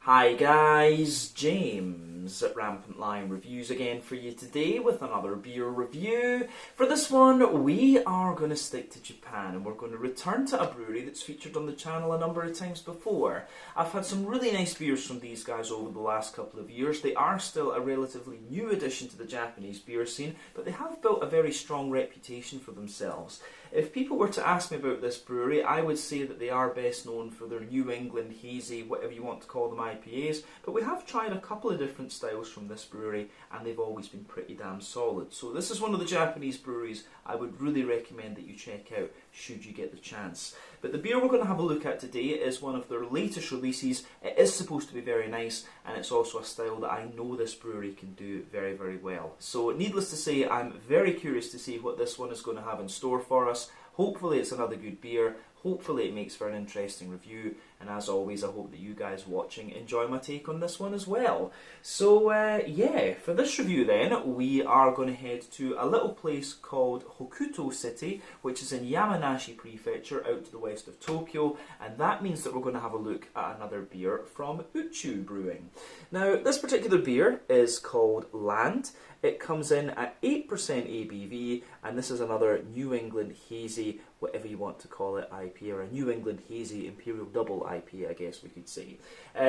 Hi guys, James at Rampant Lion Reviews again for you today with another beer review. For this one, we are going to stick to Japan and we're going to return to a brewery that's featured on the channel a number of times before. I've had some really nice beers from these guys over the last couple of years. They are still a relatively new addition to the Japanese beer scene, but they have built a very strong reputation for themselves. If people were to ask me about this brewery, I would say that they are best known for their New England hazy, whatever you want to call them, IPAs, but we have tried a couple of different styles from this brewery and they've always been pretty damn solid. So this is one of the Japanese breweries I would really recommend that you check out should you get the chance. But the beer we're going to have a look at today is one of their latest releases. It is supposed to be very nice and it's also a style that I know this brewery can do very, very well. So needless to say, I'm very curious to see what this one is going to have in store for us. Hopefully it's another good beer, hopefully it makes for an interesting review, and as always I hope that you guys watching enjoy my take on this one as well. So yeah, for this review then, we are going to head to a little place called Hokuto City, which is in Yamanashi Prefecture out to the west of Tokyo, and that means that we're going to have a look at another beer from Uchu Brewing. Now this particular beer is called Land. It comes in at 8% ABV, and this is another New England hazy, whatever you want to call it, IPA, or a New England hazy Imperial Double IPA, I guess we could say.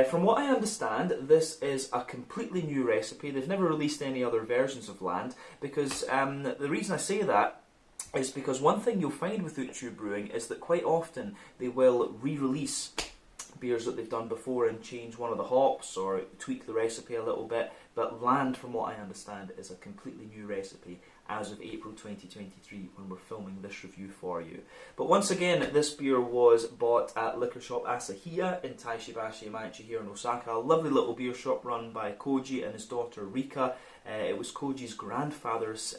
From what I understand, this is a completely new recipe. They've never released any other versions of Land, because the reason I say that is because one thing you'll find with Uchu Brewing is that quite often they will re-release beers that they've done before and change one of the hops or tweak the recipe a little bit, but Land, from what I understand, is a completely new recipe as of April 2023 when we're filming this review for you. But once again, this beer was bought at liquor shop Asahiya in Taishibashi Yamanashi here in Osaka, a lovely little beer shop run by Koji and his daughter Rika. It was Koji's grandfather's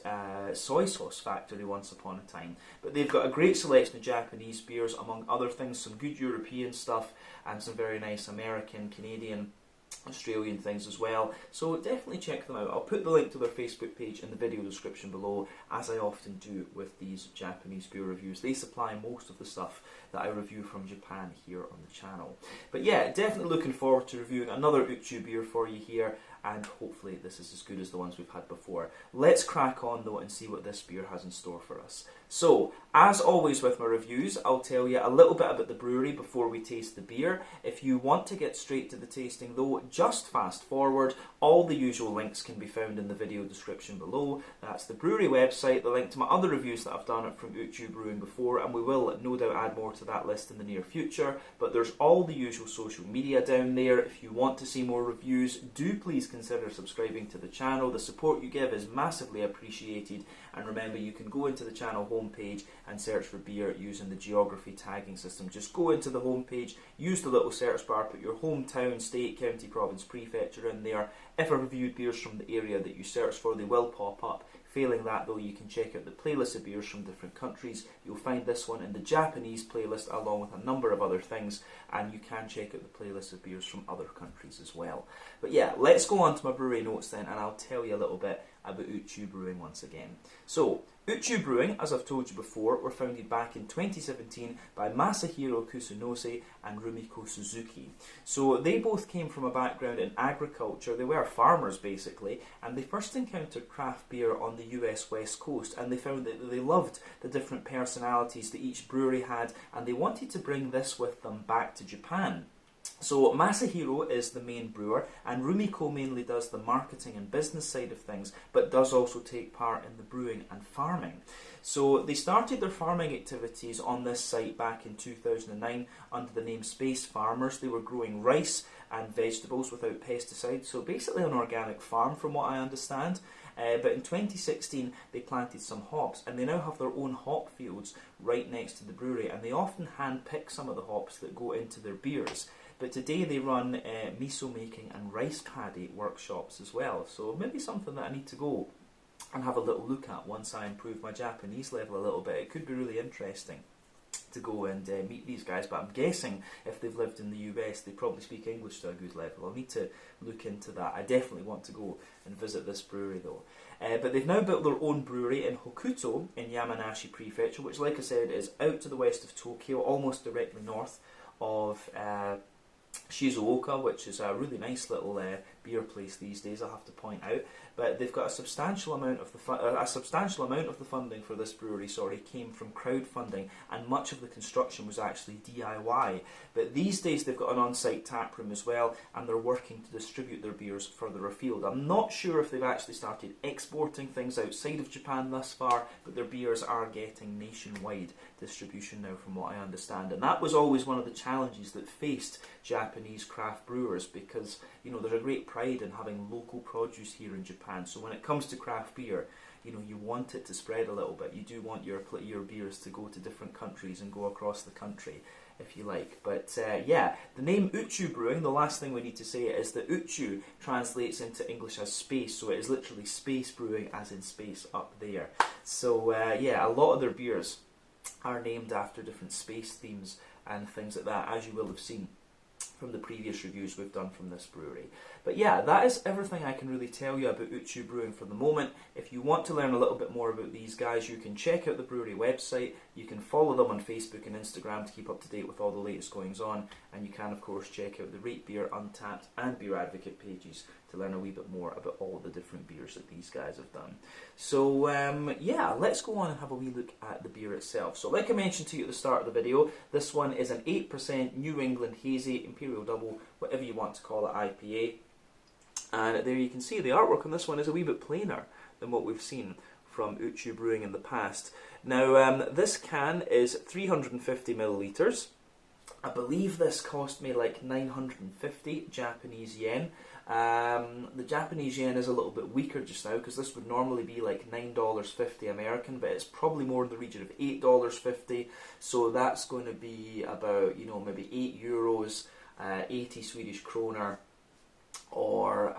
soy sauce factory once upon a time. But they've got a great selection of Japanese beers, among other things, some good European stuff and some very nice American, Canadian, Australian things as well, so definitely check them out. I'll put the link to their Facebook page in the video description below, as I often do with these Japanese beer reviews. They supply most of the stuff that I review from Japan here on the channel. But yeah, definitely looking forward to reviewing another Uchu beer for you here, and hopefully this is as good as the ones we've had before. Let's crack on though and see what this beer has in store for us. So, as always with my reviews, I'll tell you a little bit about the brewery before we taste the beer. If you want to get straight to the tasting though, just fast forward. All the usual links can be found in the video description below. That's the brewery website, the link to my other reviews that I've done from Uchu Brewing before, and we will no doubt add more to that list in the near future. But there's all the usual social media down there. If you want to see more reviews, do please consider subscribing to the channel. The support you give is massively appreciated, and remember, you can go into the channel homepage and search for beer using the geography tagging system. Just go into the homepage, use the little search bar, put your hometown, state, county, province, prefecture in there. If I've reviewed beers from the area that you search for, they will pop up. Failing that though, you can check out the playlist of beers from different countries. You'll find this one in the Japanese playlist along with a number of other things, and you can check out the playlist of beers from other countries as well. But yeah, let's go on to my brewery notes then, and I'll tell you a little bit about Uchu Brewing once again. So, Uchu Brewing, as I've told you before, were founded back in 2017 by Masahiro Kusunose and Rumiko Suzuki. So they both came from a background in agriculture. They were farmers basically, and they first encountered craft beer on the US West Coast, and they found that they loved the different personalities that each brewery had, and they wanted to bring this with them back to Japan. So Masahiro is the main brewer, and Rumiko mainly does the marketing and business side of things, but does also take part in the brewing and farming. So they started their farming activities on this site back in 2009 under the name Space Farmers. They were growing rice and vegetables without pesticides, so basically an organic farm from what I understand. But in 2016 they planted some hops, and they now have their own hop fields right next to the brewery, and they often hand pick some of the hops that go into their beers. But today they run miso making and rice paddy workshops as well, so maybe something that I need to go and have a little look at once I improve my Japanese level a little bit. It could be really interesting to go and meet these guys, but I'm guessing if they've lived in the US they probably speak English to a good level. I'll need to look into that. I definitely want to go and visit this brewery though. But they've now built their own brewery in Hokuto in Yamanashi Prefecture, which, like I said, is out to the west of Tokyo, almost directly north of Shizuoka, which is a really nice little beer place these days, I have to point out. But they've got a substantial amount of the funding for this brewery. Came from crowdfunding, and much of the construction was actually DIY. But these days they've got an on-site tap room as well, and they're working to distribute their beers further afield. I'm not sure if they've actually started exporting things outside of Japan thus far, but their beers are getting nationwide distribution now, from what I understand. And that was always one of the challenges that faced Japanese craft brewers, because there's a great pride in having local produce here in Japan. So when it comes to craft beer, you want it to spread a little bit. You do want your beers to go to different countries and go across the country, if you like. But the name Uchu Brewing, the last thing we need to say is that Uchu translates into English as space, so it is literally space brewing, as in space up there. So a lot of their beers are named after different space themes and things like that, as you will have seen from the previous reviews we've done from this brewery. But yeah, that is everything I can really tell you about Uchu Brewing for the moment. If you want to learn a little bit more about these guys, you can check out the brewery website, you can follow them on Facebook and Instagram to keep up to date with all the latest goings on, and you can of course check out the Rate Beer, Untappd and Beer Advocate pages to learn a wee bit more about all the different beers that these guys have done. So let's go on and have a wee look at the beer itself. So like I mentioned to you at the start of the video, this one is an 8% New England Hazy Imperial Double, whatever you want to call it, IPA. And there you can see the artwork on this one is a wee bit plainer than what we've seen from Uchu Brewing in the past. Now this can is 350 millilitres. I believe this cost me like 950 Japanese yen. The Japanese yen is a little bit weaker just now, because this would normally be like $9.50 American, but it's probably more in the region of $8.50. So that's going to be about, maybe €8, 80 Swedish kroner, or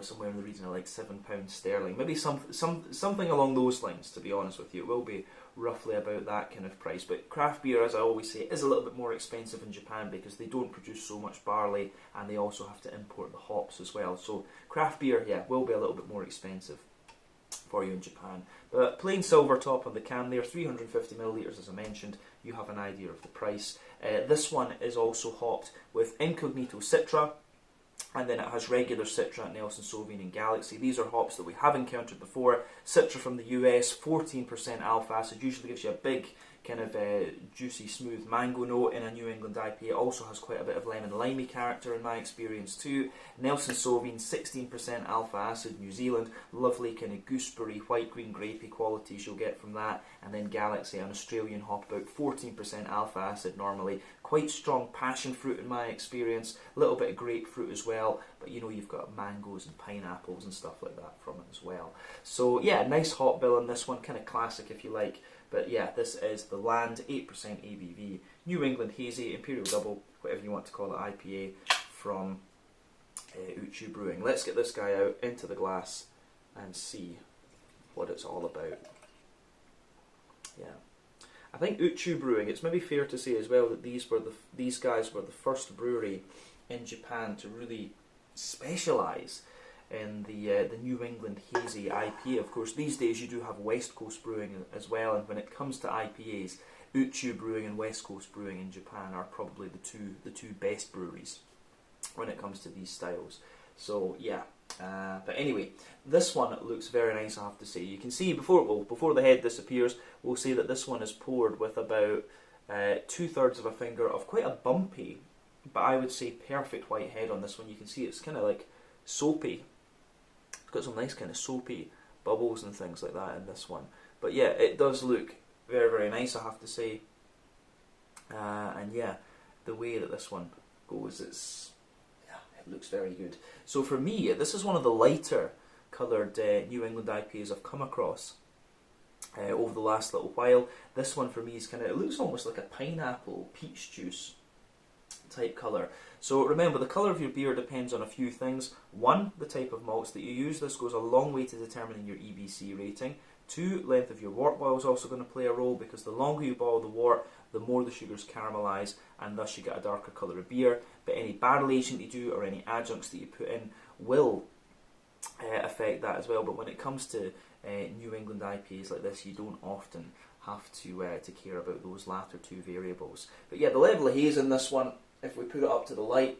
somewhere in the region of like £7 sterling, maybe something along those lines. To be honest with you, it will be roughly about that kind of price. But craft beer, as I always say, is a little bit more expensive in Japan because they don't produce so much barley, and they also have to import the hops as well. So craft beer, will be a little bit more expensive for you in Japan. But plain silver top on the can there, 350 millilitres as I mentioned. You have an idea of the price. This one is also hopped with Incognito Citra, and then it has regular Citra, Nelson Sauvin and Galaxy. These are hops that we have encountered before. Citra from the US, 14% alpha acid, usually gives you a big kind of juicy, smooth mango note in a New England IPA. It also has quite a bit of lemon limey character in my experience too. Nelson Sauvin, 16% alpha acid, New Zealand. Lovely kind of gooseberry, white, green, grapey qualities you'll get from that. And then Galaxy, an Australian hop, about 14% alpha acid normally. Quite strong passion fruit in my experience. A little bit of grapefruit as well. But you've got mangoes and pineapples and stuff like that from it as well. So yeah, nice hop bill in this one. Kind of classic if you like. But yeah, this is the Land 8% ABV New England Hazy Imperial Double, whatever you want to call it, IPA from Uchu Brewing. Let's get this guy out into the glass and see what it's all about. Yeah, I think Uchu Brewing, it's maybe fair to say as well that these guys were the first brewery in Japan to really specialise in the New England Hazy IPA. Of course, these days you do have West Coast Brewing as well, and when it comes to IPAs, Uchu Brewing and West Coast Brewing in Japan are probably the two best breweries when it comes to these styles. So yeah, but anyway, this one looks very nice, I have to say. You can see before the head disappears, we'll see that this one is poured with about 2/3 of a finger of quite a bumpy, but I would say perfect white head on this one. You can see it's kind of like soapy. It's got some nice kind of soapy bubbles and things like that in this one. But yeah, it does look very, very nice, I have to say. And yeah, the way that this one goes, it looks very good. So for me, this is one of the lighter coloured New England IPAs I've come across over the last little while. This one for me is it looks almost like a pineapple peach juice type colour. So remember, the colour of your beer depends on a few things. One, the type of malts that you use. This goes a long way to determining your EBC rating. Two, length of your wort boil is also going to play a role, because the longer you boil the wort, the more the sugars caramelise, and thus you get a darker colour of beer. But any barrel aging you do or any adjuncts that you put in will affect that as well. But when it comes to New England IPAs like this, you don't often have to care about those latter two variables. But yeah, the level of haze in this one if we put it up to the light,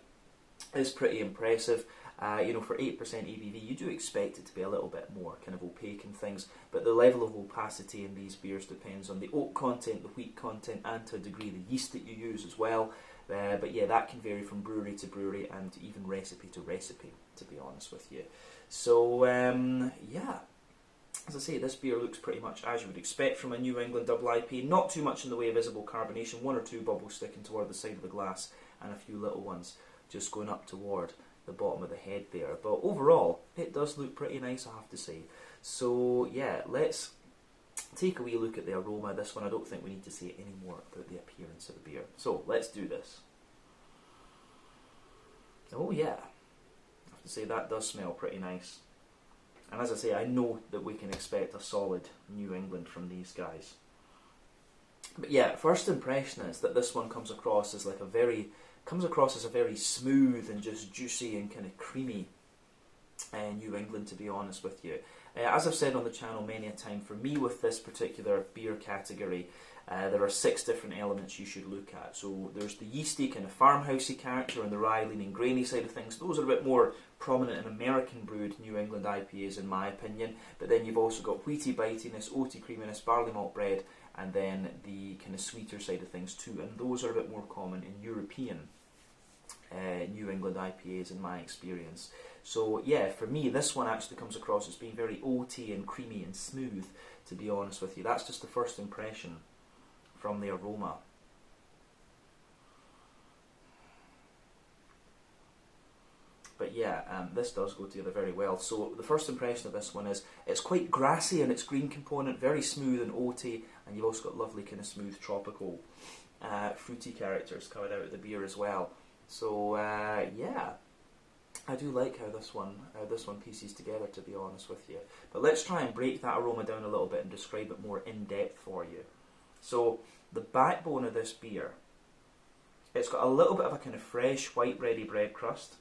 is pretty impressive. You know, for 8% ABV, you do expect it to be a little bit more kind of opaque and things, but the level of opacity in these beers depends on the oak content, the wheat content, and to a degree the yeast that you use as well. But yeah, that can vary from brewery to brewery and even recipe to recipe, to be honest with you. So yeah, as I say, this beer looks pretty much as you would expect from a New England double IPA. Not too much in the way of visible carbonation, 1 or 2 bubbles sticking toward the side of the glass, and a few little ones just going up toward the bottom of the head there. But overall, it does look pretty nice, I have to say. So yeah, let's take a wee look at the aroma of this one. I don't think we need to say any more about the appearance of the beer. So let's do this. Oh yeah, I have to say that does smell pretty nice. And as I say, I know that we can expect a solid New England from these guys. But yeah, first impression is that this one comes across as like a very smooth and just juicy and kind of creamy New England, to be honest with you. As I've said on the channel many a time, for me with this particular beer category, there are 6 different elements you should look at. So there's the yeasty kind of farmhousey character and the rye leaning grainy side of things. Those are a bit more prominent in American brewed New England IPAs in my opinion. But then you've also got wheaty bitiness, oaty creaminess, barley malt bread, and then the kind of sweeter side of things too. And those are a bit more common in European New England IPAs in my experience. So yeah, for me this one actually comes across as being very oaty and creamy and smooth, to be honest with you. That's just the first impression from the aroma. But yeah, this does go together very well. So the first impression of this one is it's quite grassy in its green component, very smooth and oaty, and you've also got lovely kind of smooth tropical fruity characters coming out of the beer as well. So yeah, I do like how this one pieces together, to be honest with you. But let's try and break that aroma down a little bit and describe it more in depth for you. So the backbone of this beer, it's got a little bit of a kind of fresh white bready bread crust.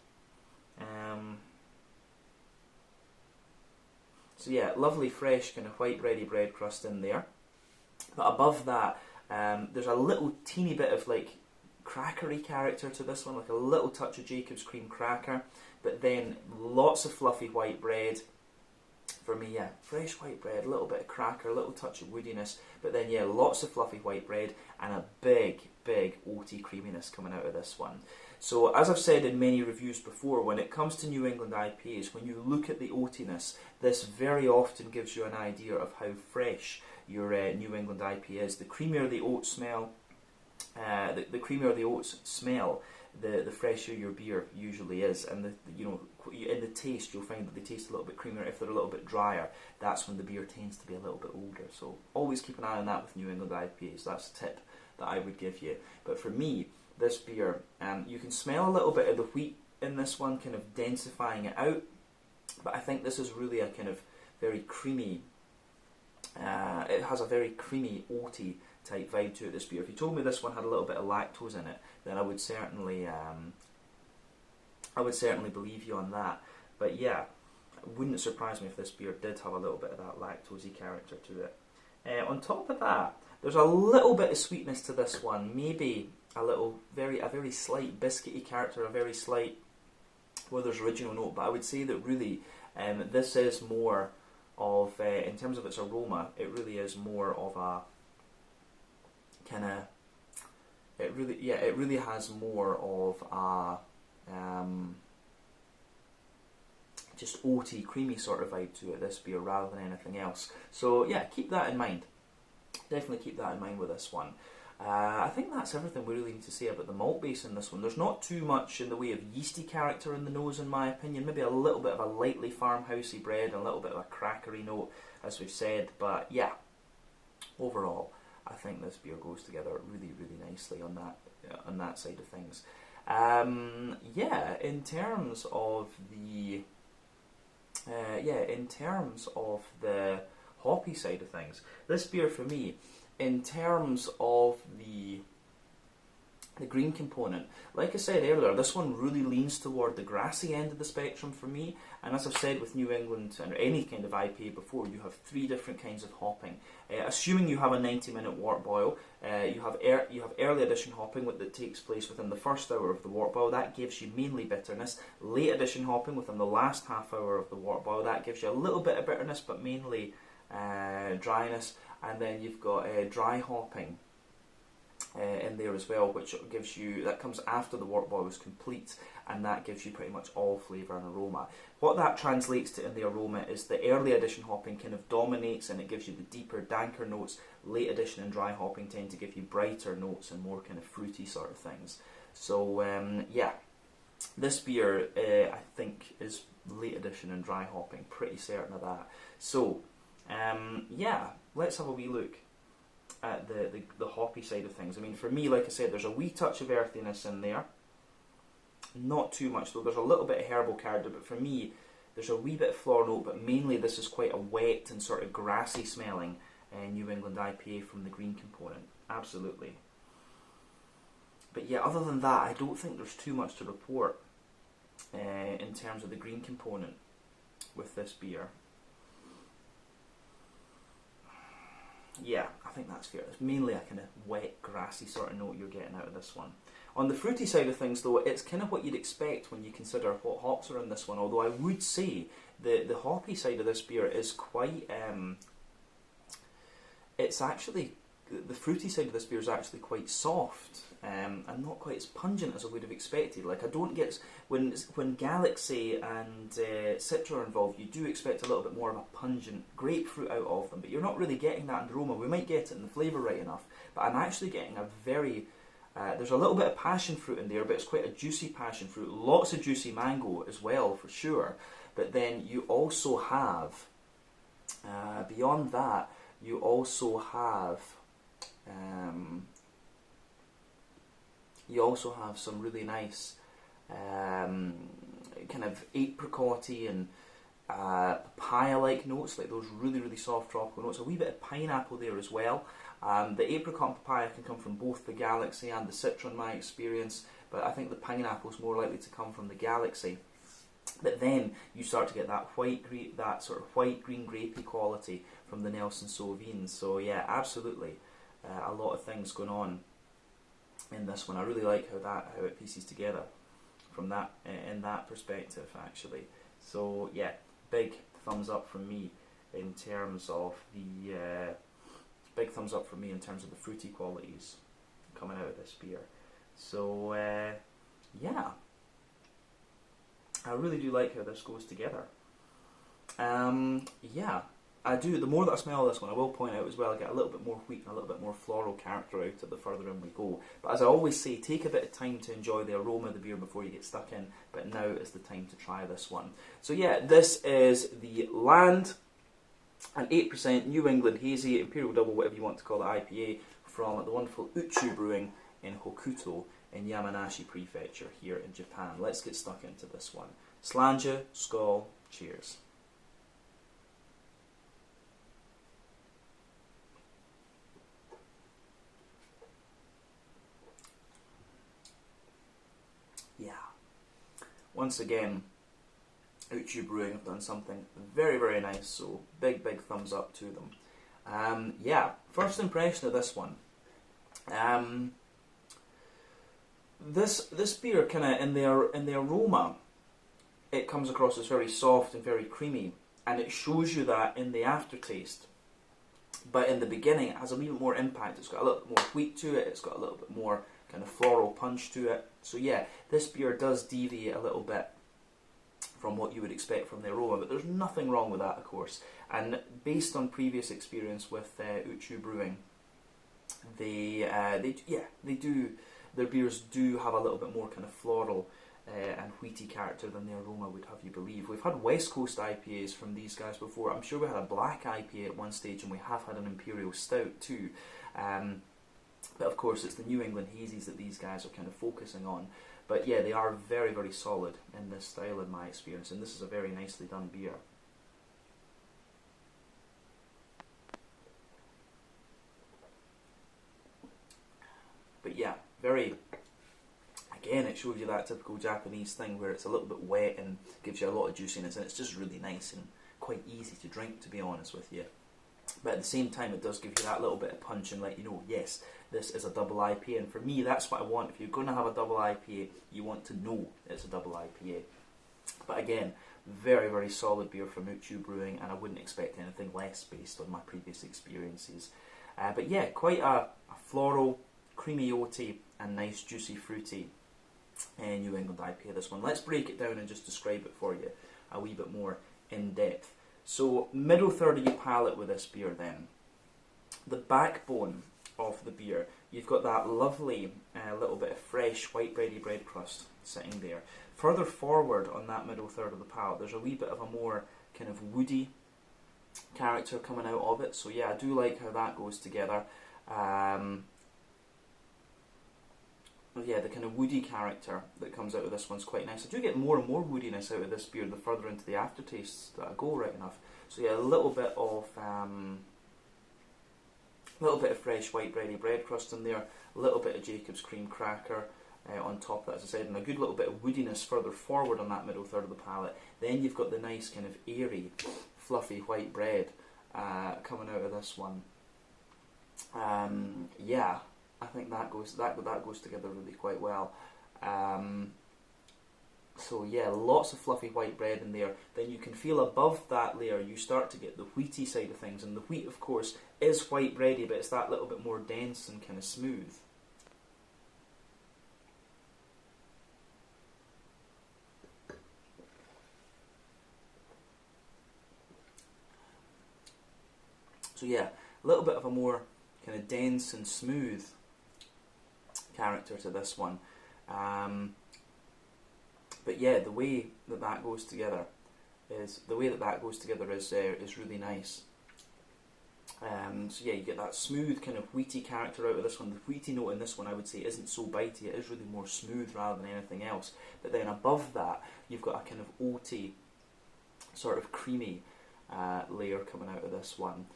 So yeah, lovely fresh kind of white bready bread crust in there. But above that, there's a little teeny bit of like crackery character to this one, like a little touch of Jacob's cream cracker, but then lots of fluffy white bread. For me, yeah, fresh white bread, a little bit of cracker, a little touch of woodiness, but then yeah, lots of fluffy white bread and a big, big oaty creaminess coming out of this one. So as I've said in many reviews before, when it comes to New England IPAs, when you look at the oatiness, this very often gives you an idea of how fresh your New England IPA is. The creamier the oat smell, the creamier the oats smell, the fresher your beer usually is, and in the taste you'll find that they taste a little bit creamier. If they're a little bit drier, that's when the beer tends to be a little bit older. So always keep an eye on that with New England IPAs. That's a tip that I would give you. But for me, this beer, you can smell a little bit of the wheat in this one, kind of densifying it out. But I think this is really a kind of very creamy. It has a very creamy, oaty type vibe to it, this beer. If you told me this one had a little bit of lactose in it, then I would certainly believe you on that. But yeah, it wouldn't surprise me if this beer did have a little bit of that lactosey character to it. On top of that, there's a little bit of sweetness to this one, maybe a very slight biscuity character, a very slight Werther's Original note, but I would say that really this is more of, in terms of its aroma, it really is more of a kind of, it really has more of a just oaty, creamy sort of vibe to it, this beer, rather than anything else. So yeah, keep that in mind. Definitely keep that in mind with this one. I think that's everything we really need to say about the malt base in this one. There's not too much in the way of yeasty character in the nose, in my opinion. Maybe a little bit of a lightly farmhousey bread, a little bit of a crackery note, as we've said. But yeah, overall, I think this beer goes together really, really nicely on that side of things. Yeah, in terms of the hoppy side of things, this beer for me, in terms of the The green component, like I said earlier, this one really leans toward the grassy end of the spectrum for me. And as I've said with New England and any kind of IPA before, you have 3 different kinds of hopping. Assuming you have a 90-minute wort boil, you have early addition hopping that takes place within the first hour of the wort boil. That gives you mainly bitterness. Late addition hopping within the last half hour of the wort boil. That gives you a little bit of bitterness, but mainly dryness. And then you've got dry hopping in there as well, which gives you, that comes after the wort boil is complete, and that gives you pretty much all flavour and aroma. What that translates to in the aroma is the early addition hopping kind of dominates, and it gives you the deeper, danker notes. Late addition and dry hopping tend to give you brighter notes and more kind of fruity sort of things. So yeah, this beer I think is late addition and dry hopping, pretty certain of that. So yeah, let's have a wee look at the hoppy side of things. I mean, for me, like I said, there's a wee touch of earthiness in there. Not too much though. There's a little bit of herbal character, but for me, there's a wee bit of floral note, but mainly this is quite a wet and sort of grassy smelling New England IPA from the green component. Absolutely. But yeah, other than that, I don't think there's too much to report in terms of the green component with this beer. Yeah, I think that's fair. It's mainly a kind of wet, grassy sort of note you're getting out of this one. On the fruity side of things, though, it's kind of what you'd expect when you consider what hops are in this one, although I would say the hoppy side of this beer is quite... it's actually... The fruity side of this beer is actually quite soft and not quite as pungent as I would have expected. Like, I don't get... When Galaxy and Citra are involved, you do expect a little bit more of a pungent grapefruit out of them, but you're not really getting that in the aroma. We might get it in the flavour right enough, but I'm actually getting a very... there's a little bit of passion fruit in there, but it's quite a juicy passion fruit. Lots of juicy mango as well, for sure. But then you also have... beyond that, you also have... you also have some really nice kind of apricot-y and papaya-like notes, like those really, really soft tropical notes. A wee bit of pineapple there as well. The apricot and papaya can come from both the Galaxy and the Citra in my experience, but I think the pineapple is more likely to come from the Galaxy. But then you start to get that that sort of white-green grapey quality from the Nelson Sauvignon. So yeah, absolutely. A lot of things going on in this one. I really like how it pieces together from that in that perspective, actually. So yeah, big thumbs up from me in terms of the big thumbs up from me in terms of the fruity qualities coming out of this beer. So yeah, I really do like how this goes together. Yeah. I do, the more that I smell this one, I will point out as well, I get a little bit more wheat and a little bit more floral character out of the further in we go. But as I always say, take a bit of time to enjoy the aroma of the beer before you get stuck in, but now is the time to try this one. So yeah, this is the Land, an 8% New England Hazy, Imperial Double, whatever you want to call it, IPA, from the wonderful Uchu Brewing in Hokuto in Yamanashi Prefecture here in Japan. Let's get stuck into this one. Slanja, skål, cheers. Yeah. Once again, Uchu Brewing have done something very, very nice, so big, big thumbs up to them. Yeah, first impression of this one. This beer kind of in the aroma, it comes across as very soft and very creamy, and it shows you that in the aftertaste. But in the beginning, it has a wee bit more impact. It's got a little bit more wheat to it. It's got a little bit more kind of floral punch to it. So yeah, this beer does deviate a little bit from what you would expect from the aroma, but there's nothing wrong with that, of course. And based on previous experience with Uchu Brewing, their beers do have a little bit more kind of floral and wheaty character than the aroma would have you believe. We've had West Coast IPAs from these guys before. I'm sure we had a black IPA at one stage, and we have had an Imperial Stout too. But of course, it's the New England Hazies that these guys are kind of focusing on. But yeah, they are very, very solid in this style in my experience, and this is a very nicely done beer. But yeah, very, again, it shows you that typical Japanese thing where it's a little bit wet and gives you a lot of juiciness, and it's just really nice and quite easy to drink, to be honest with you. But at the same time, it does give you that little bit of punch and let you know, yes, this is a double IPA. And for me, that's what I want. If you're going to have a double IPA, you want to know it's a double IPA. But again, very, very solid beer from Uchu Brewing, and I wouldn't expect anything less based on my previous experiences. But yeah, quite a floral, creamy oaty, and nice juicy fruity New England IPA, this one. Let's break it down and just describe it for you a wee bit more in depth. So, middle third of your palate with this beer then. The backbone of the beer, you've got that lovely little bit of fresh white bready bread crust sitting there. Further forward on that middle third of the palate, there's a wee bit of a more kind of woody character coming out of it. So yeah, I do like how that goes together. Yeah, the kind of woody character that comes out of this one's quite nice. I do get more and more woodiness out of this beer the further into the aftertastes that I go, right enough. So yeah, a little bit of fresh white bready bread crust in there, a little bit of Jacob's cream cracker on top of that, as I said, and a good little bit of woodiness further forward on that middle third of the palate. Then you've got the nice kind of airy, fluffy white bread coming out of this one. Yeah, I think that goes together really quite well. So yeah, lots of fluffy white bread in there. Then you can feel above that layer, you start to get the wheaty side of things, and the wheat, of course, is white bready, but it's that little bit more dense and kind of smooth. So yeah, a little bit of a more kind of dense and smooth character to this one. But yeah, the way that goes together is really nice. So yeah, you get that smooth kind of wheaty character out of this one. The wheaty note in this one, I would say, isn't so bitey. It is really more smooth rather than anything else. But then above that, you've got a kind of oaty, sort of creamy layer coming out of this one.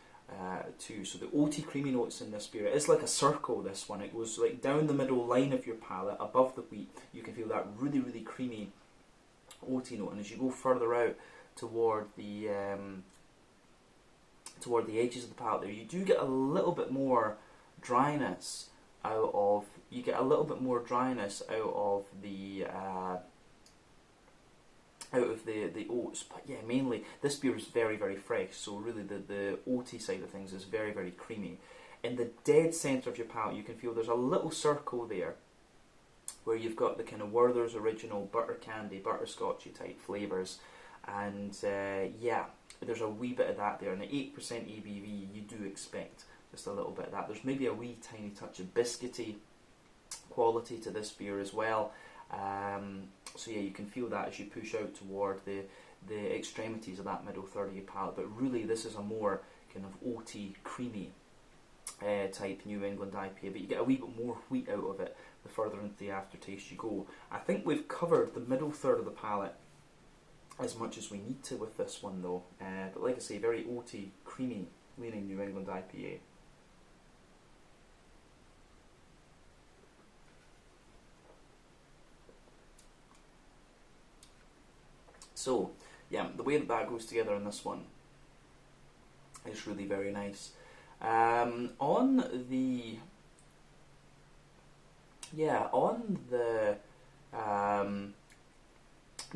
Too. So the oaty creamy notes in this beer, it's like a circle, this one. It goes like down the middle line of your palate, above the wheat. You can feel that really, really creamy oaty note, and as you go further out toward the edges of the palate there, you do get a little bit more dryness out of the oats. But yeah, mainly this beer is very, very fresh, so really the oaty side of things is very, very creamy. In the dead centre of your palate, you can feel there's a little circle there where you've got the kind of Werther's original butter candy, butterscotchy type flavours, and yeah, there's a wee bit of that there. And at 8% ABV, you do expect just a little bit of that. There's maybe a wee tiny touch of biscuity quality to this beer as well. So yeah, you can feel that as you push out toward the extremities of that middle third of your palate. But really, this is a more kind of oaty, creamy type New England IPA. But you get a wee bit more wheat out of it the further into the aftertaste you go. I think we've covered the middle third of the palate as much as we need to with this one, though. But like I say, very oaty, creamy, leaning New England IPA. So, yeah, the way that goes together in this one is really very nice. On the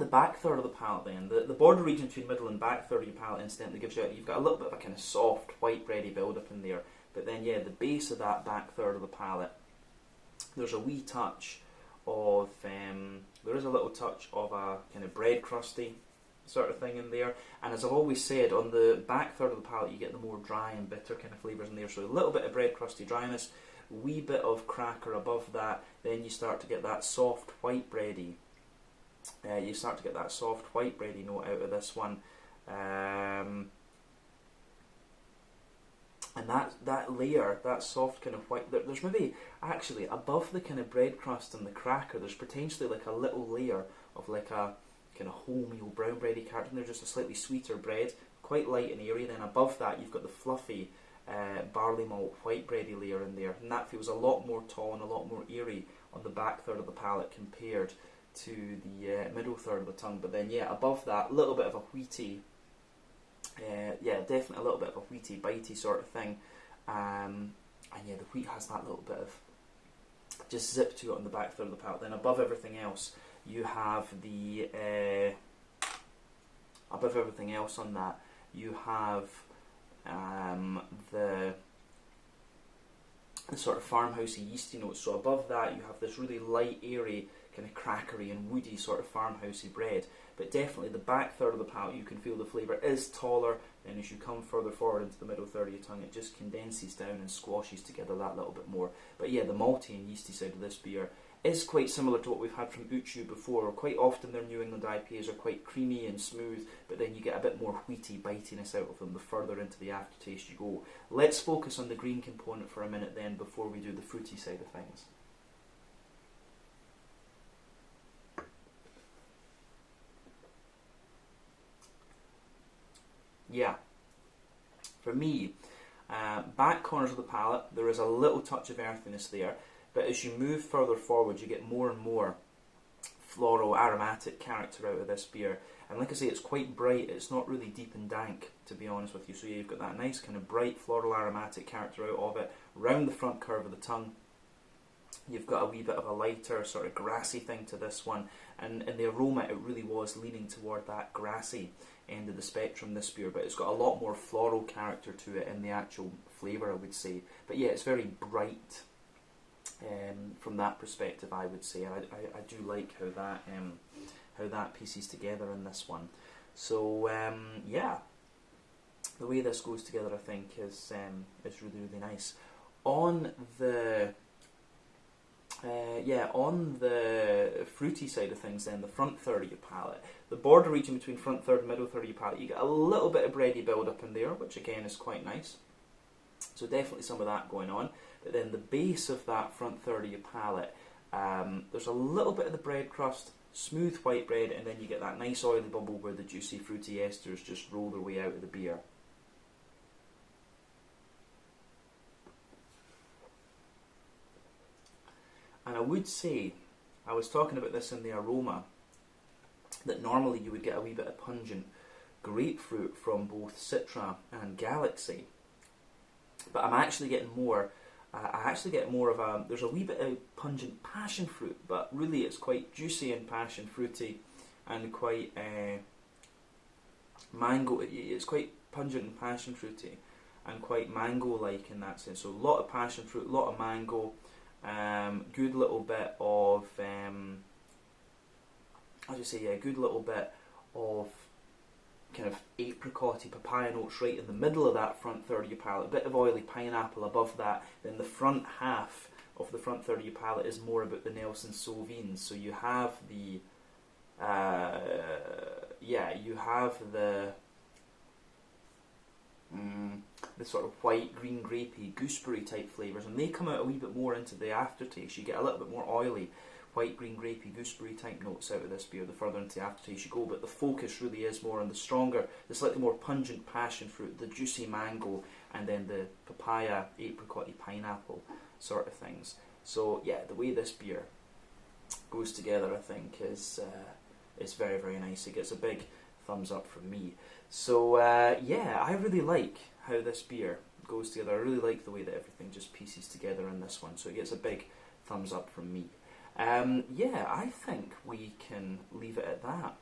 back third of the palate, then the border region between middle and back third of your palate, incidentally, you've got a little bit of a kind of soft white bready build up in there. But then, yeah, the base of that back third of the palate, there's a wee touch of there is a little touch of a kind of bread crusty sort of thing in there. And as I've always said, on the back third of the palate, you get the more dry and bitter kind of flavours in there. So a little bit of bread crusty dryness, wee bit of cracker above that. Then you start to get that soft white bready. Note out of this one. And that layer, that soft kind of white, there's maybe actually above the kind of bread crust and the cracker, there's potentially like a little layer of like a kind of wholemeal brown bready character, and there's just a slightly sweeter bread, quite light and airy. Then above that, you've got the fluffy barley malt white bready layer in there, and that feels a lot more tall and a lot more airy on the back third of the palate compared to the middle third of the tongue. But then, yeah, above that, a little bit of a wheaty, yeah, definitely a little bit of a wheaty, bitey sort of thing. And yeah, the wheat has that little bit of just zip to it on the back third of the palate. Then above everything else, you have the above everything else on that, you have the sort of farmhousey, yeasty notes. So above that, you have this really light, airy, kind of crackery and woody sort of farmhousey bread. But definitely the back third of the palate, you can feel the flavour is taller. Then as you come further forward into the middle third of your tongue, it just condenses down and squashes together that little bit more. But yeah, the malty and yeasty side of this beer is quite similar to what we've had from Uchu before. Quite often their New England IPAs are quite creamy and smooth, but then you get a bit more wheaty bitiness out of them the further into the aftertaste you go. Let's focus on the green component for a minute then before we do the fruity side of things. Yeah, for me, back corners of the palate, there is a little touch of earthiness there, but as you move further forward, you get more and more floral, aromatic character out of this beer. And like I say, it's quite bright, it's not really deep and dank, to be honest with you. So yeah, you've got that nice kind of bright floral aromatic character out of it, round the front curve of the tongue. You've got a wee bit of a lighter, sort of grassy thing to this one, and in the aroma it really was leaning toward that grassy end of the spectrum, this beer, but it's got a lot more floral character to it in the actual flavour, I would say. But yeah, it's very bright from that perspective, I would say. I do like how that pieces together in this one. So yeah, the way this goes together, I think, is really nice. On the on the fruity side of things then, the front third of your palate, the border region between front third and middle third of your palate, you get a little bit of bready build up in there, which again is quite nice. So definitely some of that going on. But then the base of that front third of your palate, there's a little bit of the bread crust, smooth white bread, and then you get that nice oily bubble where the juicy fruity esters just roll their way out of the beer. And I would say, I was talking about this in the aroma, that normally you would get a wee bit of pungent grapefruit from both Citra and Galaxy. But I'm actually getting more, of a, there's a wee bit of pungent passion fruit, but really it's quite juicy and passion fruity and quite mango. It's quite pungent and passion fruity and quite mango-like in that sense. So a lot of passion fruit, a lot of mango. Good little bit of, good little bit of kind of apricot-y papaya notes right in the middle of that front third of your palate. A bit of oily pineapple above that. Then the front half of the front third of your palate is more about the Nelson Sauvignon. So you have the, the sort of white, green, grapey, gooseberry type flavours, and they come out a wee bit more into the aftertaste. You get a little bit more oily, white, green, grapey, gooseberry type notes out of this beer the further into the aftertaste you go, but the focus really is more on the stronger, the slightly more pungent passion fruit, the juicy mango, and then the papaya, apricot-y pineapple sort of things. So yeah, the way this beer goes together, I think, is very, very nice. It gets a big thumbs up from me. So yeah, I really like how this beer goes together. I really like the way that everything just pieces together in this one. So it gets a big thumbs up from me. Yeah, I think we can leave it at that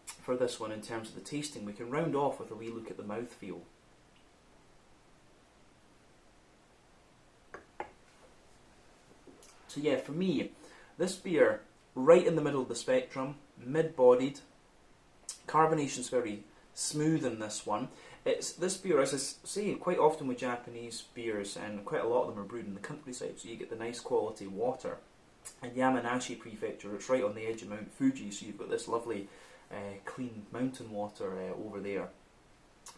for this one in terms of the tasting. We can round off with a wee look at the mouthfeel. So yeah, for me, this beer, right in the middle of the spectrum, mid-bodied. Carbonation's very smooth in this one. This beer, as I say, quite often with Japanese beers, and quite a lot of them are brewed in the countryside, so you get the nice quality water. And Yamanashi Prefecture, it's right on the edge of Mount Fuji, so you've got this lovely clean mountain water over there.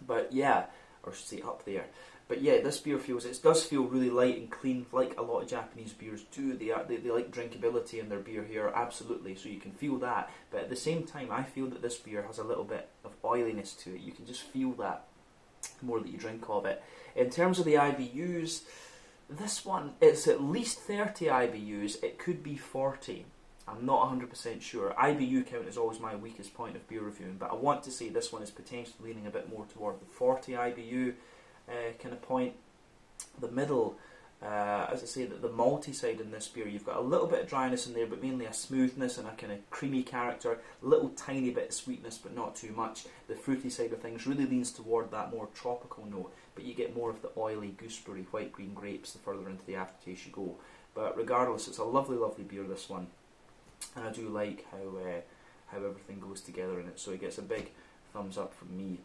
But yeah, or I should say up there. But yeah, this beer it does feel really light and clean, like a lot of Japanese beers do. They like drinkability in their beer here, absolutely, so you can feel that. But at the same time, I feel that this beer has a little bit of oiliness to it. You can just feel that the more that you drink of it. In terms of the IBUs, This one, it's at least 30 IBUs, it could be 40. I'm not 100% sure. IBU count is always my weakest point of beer reviewing, but I want to say this one is potentially leaning a bit more toward the 40 IBU kind of point. The middle, as I say, the malty side in this beer, you've got a little bit of dryness in there, but mainly a smoothness and a kind of creamy character, a little tiny bit of sweetness, but not too much. The fruity side of things really leans toward that more tropical note, but you get more of the oily gooseberry, white green grapes the further into the aftertaste you go. But regardless, it's a lovely, lovely beer, this one. And I do like how everything goes together in it, so it gets a big thumbs up from me.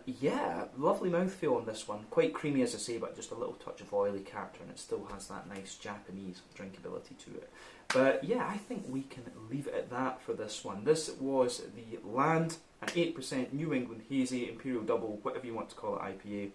Yeah, lovely mouthfeel on this one. Quite creamy, as I say, but just a little touch of oily character, and it still has that nice Japanese drinkability to it. But yeah, I think we can leave it at that for this one. This was the Land, an 8% New England Hazy Imperial Double, whatever you want to call it, IPA,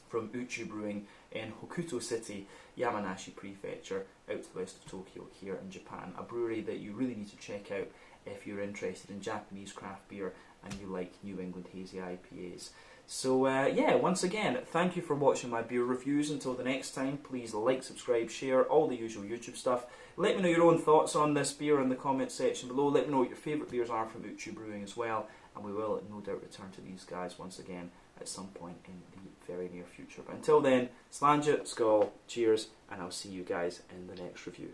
from Uchu Brewing in Hokuto City, Yamanashi Prefecture, out to the west of Tokyo here in Japan. A brewery that you really need to check out if you're interested in Japanese craft beer and you like New England Hazy IPAs. So yeah, once again, thank you for watching my beer reviews. Until the next time, please like, subscribe, share, all the usual YouTube stuff. Let me know your own thoughts on this beer in the comments section below. Let me know what your favourite beers are from Uchu Brewing as well, and we will no doubt return to these guys once again at some point in the very near future. But until then, slàinte, skål, cheers, and I'll see you guys in the next review.